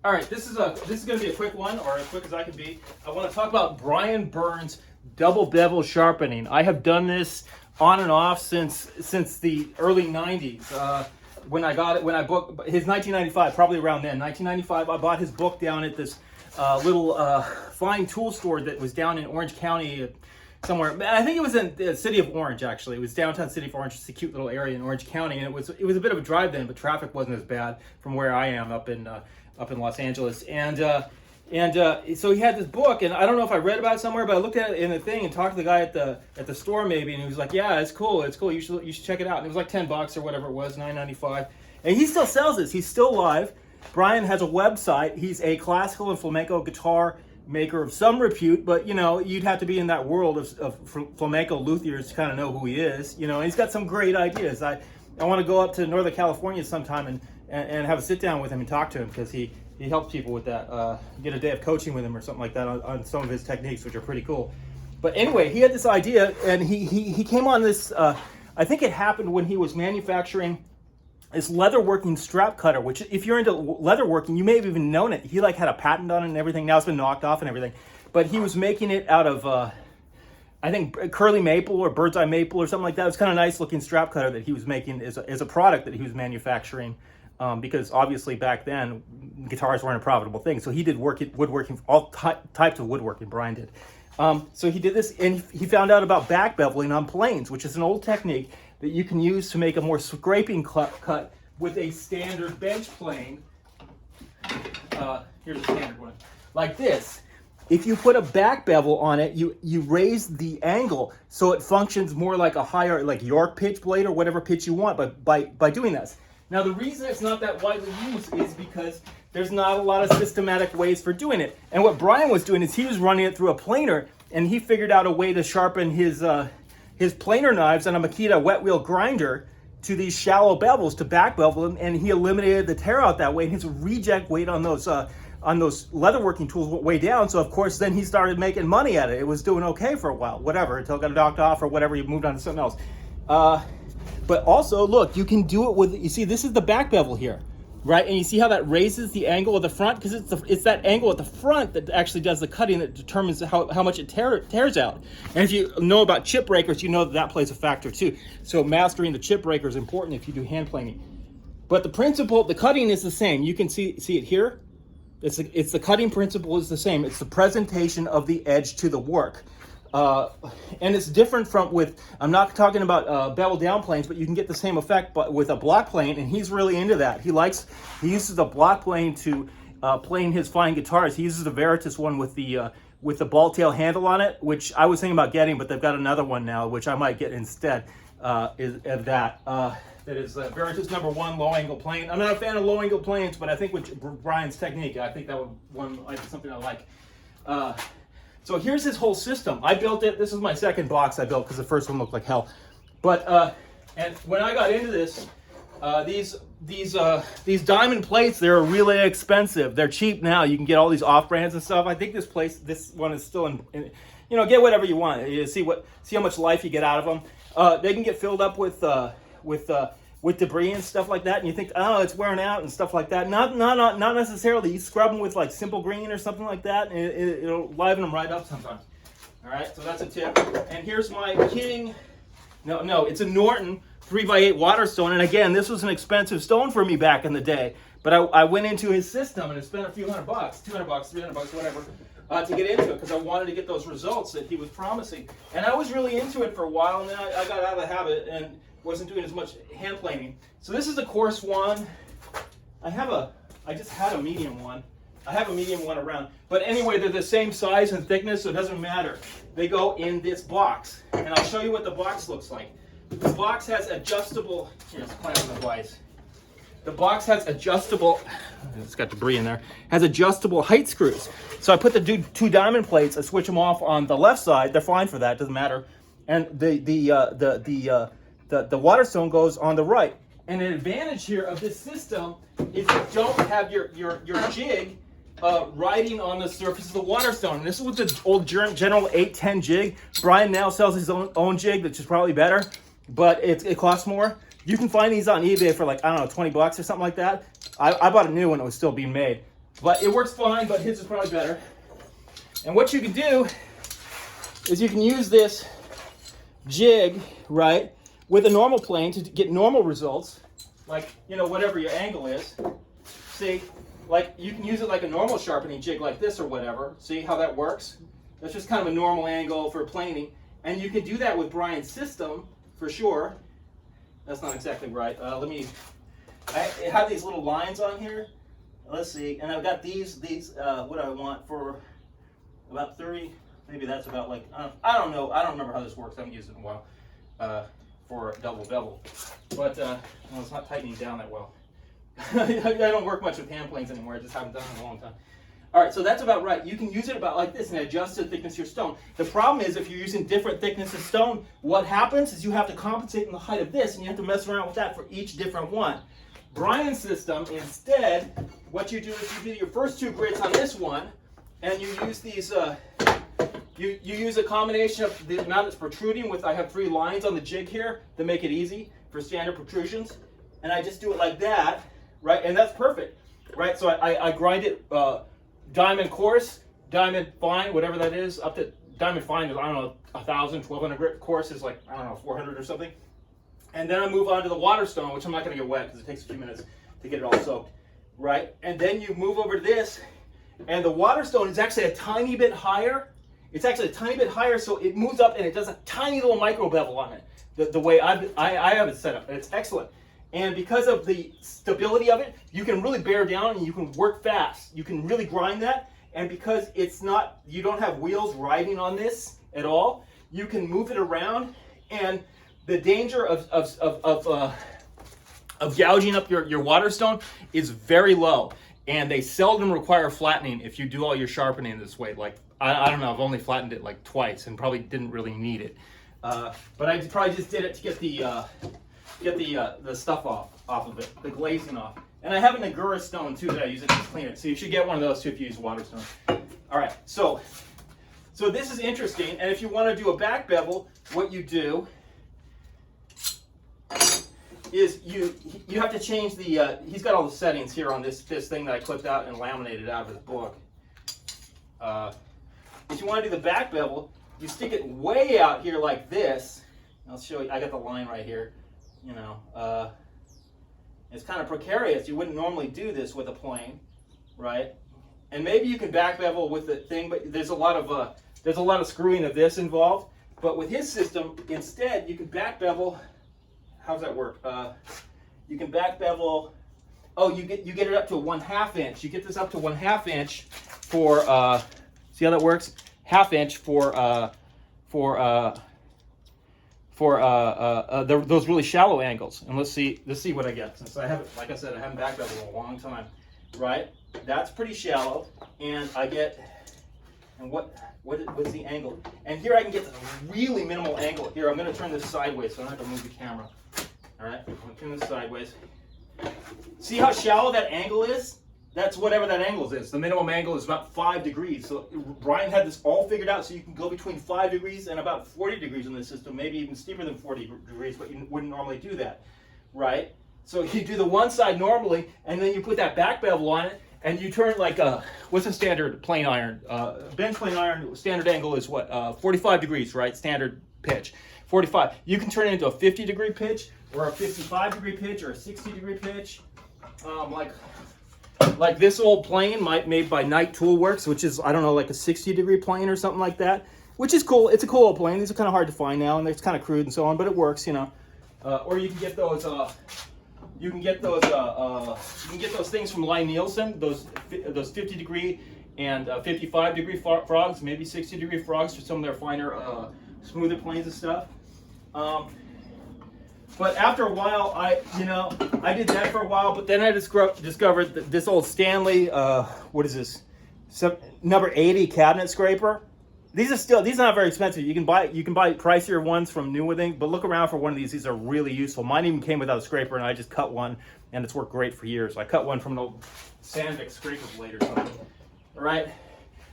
All right, this is going to be a quick one, or as quick as I can be. I want to talk about Brian Byrne's double bevel sharpening. I have done this on and off since the early 90s. When I booked his 1995, probably around then, 1995, I bought his book down at this little fine tool store that was down in Orange County somewhere. I think it was in the city of Orange, actually. It was downtown city of Orange. It's a cute little area in Orange County, and it was a bit of a drive then, but traffic wasn't as bad from where I am up in Los Angeles. And so he had this book, and I don't know if I read about it somewhere, but I looked at it in the thing and talked to the guy at the store maybe, and he was like, "Yeah, it's cool. You should check it out." And it was like $10 or whatever it was, $9.95. And he still sells this. He's still live. Brian has a website. He's a classical and flamenco guitar maker of some repute, but you'd have to be in that world of flamenco luthiers to kind of know who he is. And he's got some great ideas. I want to go up to Northern California sometime and have a sit down with him and talk to him, because he helps people with that. Get a day of coaching with him or something like that on some of his techniques, which are pretty cool. But anyway, he had this idea, and he came on this. I think it happened when he was manufacturing this leatherworking strap cutter, which if you're into leatherworking, you may have even known it. He had a patent on it and everything. Now it's been knocked off and everything. But he was making it out of, I think, curly maple or bird's eye maple or something like that. It was kind of nice looking strap cutter that he was making as a product that he was manufacturing. Because obviously back then, guitars weren't a profitable thing. So he did woodworking, all types of woodworking, Brian did. So he did this, and he found out about back beveling on planes, which is an old technique that you can use to make a more scraping cut with a standard bench plane. Here's a standard one, like this. If you put a back bevel on it, you raise the angle so it functions more like a higher, like York pitch blade or whatever pitch you want, but by doing this. Now, the reason it's not that widely used is because there's not a lot of systematic ways for doing it. And what Brian was doing is he was running it through a planer, and he figured out a way to sharpen his planer knives on a Makita wet wheel grinder to these shallow bevels to back bevel them, and he eliminated the tear out that way, and his reject weight on those leatherworking tools went way down. So of course then he started making money at it. It was doing okay for a while, whatever, until it got knocked off or whatever, he moved on to something else. But also, look, you can do it with, you see, this is the back bevel here, right? And you see how that raises the angle of the front? Because it's that angle at the front that actually does the cutting that determines how much it tears out. And if you know about chip breakers, you know that plays a factor too. So mastering the chip breaker is important if you do hand planing. But the principle, the cutting is the same. You can see it here. It's the cutting principle is the same. It's the presentation of the edge to the work. And it's different I'm not talking about bevel down planes, but you can get the same effect but with a block plane, and he's really into that. He uses a block plane to plane his fine guitars. He uses the Veritas one with the ball tail handle on it, which I was thinking about getting, but they've got another one now, which I might get instead of that. That is Veritas #1 low angle plane. I'm not a fan of low angle planes, but I think with Brian's technique, I think that might be something I like. So here's his whole system. I built it. This is my second box I built because the first one looked like hell. But and when I got into this, these diamond plates, they're really expensive. They're cheap now. You can get all these off brands and stuff. I think this one is still in get whatever you want. You see how much life you get out of them. They can get filled up with debris and stuff like that, and you think, oh, it's wearing out and stuff like that. Not necessarily. You scrub them with like Simple Green or something like that, and it'll liven them right up sometimes. All right, so that's a tip. And here's my King. No, it's a Norton 3x8 water stone. And again, this was an expensive stone for me back in the day. But I went into his system and I spent a few $100, $200, $300, whatever, to get into it because I wanted to get those results that he was promising. And I was really into it for a while, and then I got out of the habit and wasn't doing as much hand planing. So this is a coarse one. I just had a medium one. I have a medium one around. But anyway, they're the same size and thickness, so it doesn't matter. They go in this box. And I'll show you what the box looks like. The box has adjustable, here's a clamping device. The box has adjustable, it's got debris in there, has adjustable height screws. So I put the two diamond plates, I switch them off on the left side. They're fine for that, doesn't matter. And the water stone goes on the right. And an advantage here of this system is you don't have your jig riding on the surface of the water stone. And this is with the old General 810 jig. Brian now sells his own jig, which is probably better, but it costs more. You can find these on eBay for like, I don't know, $20 or something like that. I bought a new one. It was still being made. but it works fine, but his is probably better. And what you can do is you can use this jig, right, with a normal plane to get normal results, like, you know, whatever your angle is. See, like you can use it like a normal sharpening jig like this or whatever. See how that works? That's just kind of a normal angle for planing. And you can do that with Brian's system for sure. That's not exactly right. I have these little lines on here. Let's see, and I've got these what I want for about 30, maybe that's about like, I don't know, I don't remember how this works, I haven't used it in a while, for double bevel. But, well, it's not tightening down that well. I don't work much with hand planes anymore, I just haven't done it in a long time. All right, so that's about right. You can use it about like this and adjust the thickness of your stone. The problem is if you're using different thickness of stone, what happens is you have to compensate in the height of this, and you have to mess around with that for each different one. Brian's system, instead, what you do is you do your first 2 grits on this one, and you use these, you use a combination of the amount that's protruding with, I have 3 lines on the jig here to make it easy for standard protrusions. And I just do it like that, right? And that's perfect, right? So I grind it diamond coarse, diamond fine, whatever that is, up to diamond fine is, I don't know, 1,000, 1,200 grit. Coarse is like, I don't know, 400 or something. And then I move on to the water stone, which I'm not going to get wet because it takes a few minutes to get it all soaked, right? And then you move over to this, and the water stone is actually a tiny bit higher. It's actually a tiny bit higher, so it moves up and it does a tiny little micro bevel on it. The way I have it set up, and it's excellent. And because of the stability of it, you can really bear down and you can work fast. You can really grind that, and because it's not, you don't have wheels riding on this at all, you can move it around, and the danger of gouging up your water stone is very low, and they seldom require flattening if you do all your sharpening this way. Like, I don't know, I've only flattened it like twice and probably didn't really need it. But I probably just did it to get the stuff off of it, the glazing off. And I have an Agura stone too that I use it to clean it. So you should get one of those too if you use water stone. All right, so this is interesting. And if you want to do a back bevel, what you do is you have to change the, he's got all the settings here on this thing that I clipped out and laminated out of his book. If you want to do the back bevel, you stick it way out here like this. I'll show you, I got the line right here. You know, it's kind of precarious. You wouldn't normally do this with a plane, right? And maybe you can back bevel with the thing, but there's a lot of screwing of this involved. But with his system, instead, you can back bevel. How does that work? You can back bevel. Oh, you get it up to a 1/2 inch. You get this up to 1/2 inch for. See how that works? 1/2 inch for those really shallow angles. And let's see what I get. Since I haven't, like I said, I haven't back beveled in a long time, right? That's pretty shallow, and I get. And what's the angle? And here I can get a really minimal angle. Here, I'm going to turn this sideways so I don't have to move the camera. All right, I'm going to turn this sideways. See how shallow that angle is? That's whatever that angle is. The minimum angle is about 5 degrees. So Brian had this all figured out, so you can go between 5 degrees and about 40 degrees in this system, maybe even steeper than 40 degrees, but you wouldn't normally do that, right? So you do the one side normally, and then you put that back bevel on it, and you turn like what's a standard plane iron? Bench plane iron standard angle is what? 45 degrees, right? Standard pitch. 45. You can turn it into a 50-degree pitch, or a 55-degree pitch, or a 60-degree pitch. Like this old plane made by Knight Tool Works, which is, I don't know, like a 60-degree plane or something like that, which is cool. It's a cool old plane. These are kind of hard to find now, and it's kind of crude and so on, but it works, you know. Or you can get those. You can get those things from Lie-Nielsen, those 50-degree and 55-degree frogs, maybe 60-degree frogs for some of their finer, smoother planes and stuff. But after a while, I did that for a while, but then I discovered that this old Stanley, what is this, number 80 cabinet scraper. These are not very expensive. You can buy pricier ones from New Woodworking, but look around for one of these. These are really useful. Mine even came without a scraper, and I just cut one, and it's worked great for years. I cut one from an old Sandvik scraper blade or something. All right,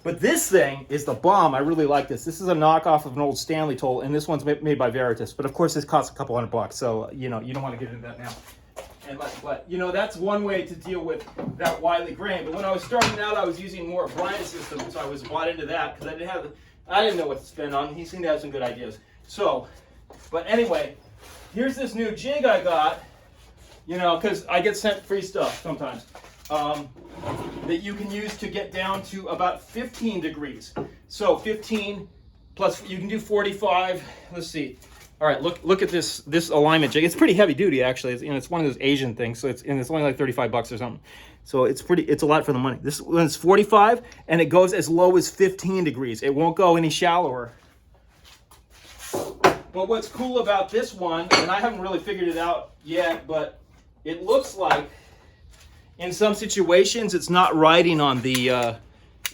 but this thing is the bomb. I really like this. This is a knockoff of an old Stanley tool, and this one's made by Veritas. But of course, this costs a couple $100, so you don't want to get into that now. But you know, that's one way to deal with that wily grain. But when I was starting out, I was using more Brian's system, so I was bought into that because I didn't know what to spend on. He seemed to have some good ideas. So, but anyway, here's this new jig I got. You know, because I get sent free stuff sometimes that you can use to get down to about 15 degrees. So 15 plus, you can do 45. Let's see. All right, look at this alignment jig. It's pretty heavy duty actually. It's one of those Asian things. So it's only like 35 bucks or something. So it's a lot for the money. This one's 45 and it goes as low as 15 degrees. It won't go any shallower. But what's cool about this one, and I haven't really figured it out yet, but it looks like in some situations it's not riding on the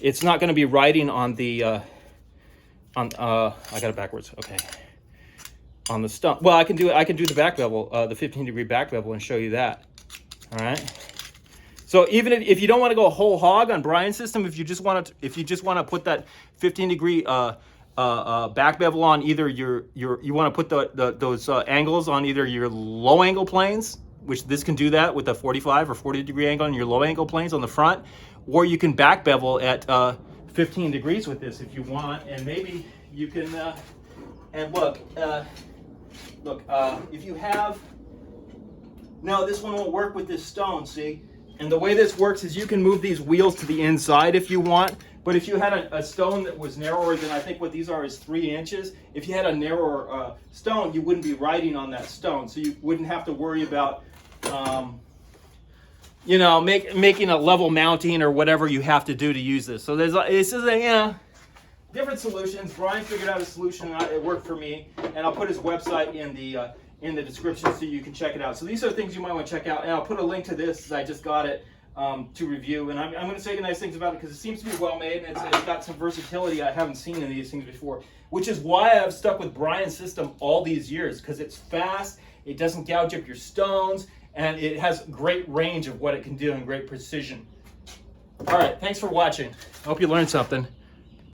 it's not going to be riding on the I got it backwards. Okay. On the stump. Well, I can do the back bevel, the 15-degree back bevel, and show you that. All right. So even if you don't want to go whole hog on Brian's system, if you just want to put that 15-degree back bevel on either you want to put those angles on either your low angle planes, which this can do that with a 45 or 40 degree angle on your low angle planes on the front, or you can back bevel at 15 degrees with this if you want, and maybe you can and look if you have, no, this one won't work with this stone, see? And the way this works is you can move these wheels to the inside if you want, but if you had a stone that was narrower than, I think what these are is 3 inches, if you had a narrower stone, you wouldn't be riding on that stone, so you wouldn't have to worry about you know, making a level mounting or whatever you have to do to use this. So this is different solutions. Brian figured out a solution, it worked for me, and I'll put his website in the description so you can check it out. So these are things you might want to check out, and I'll put a link to this as I just got it to review, and I'm going to say nice things about it because it seems to be well made, and it's got some versatility I haven't seen in these things before, which is why I've stuck with Brian's system all these years, because it's fast, it doesn't gouge up your stones, and it has great range of what it can do and great precision. All right, thanks for watching. I hope you learned something.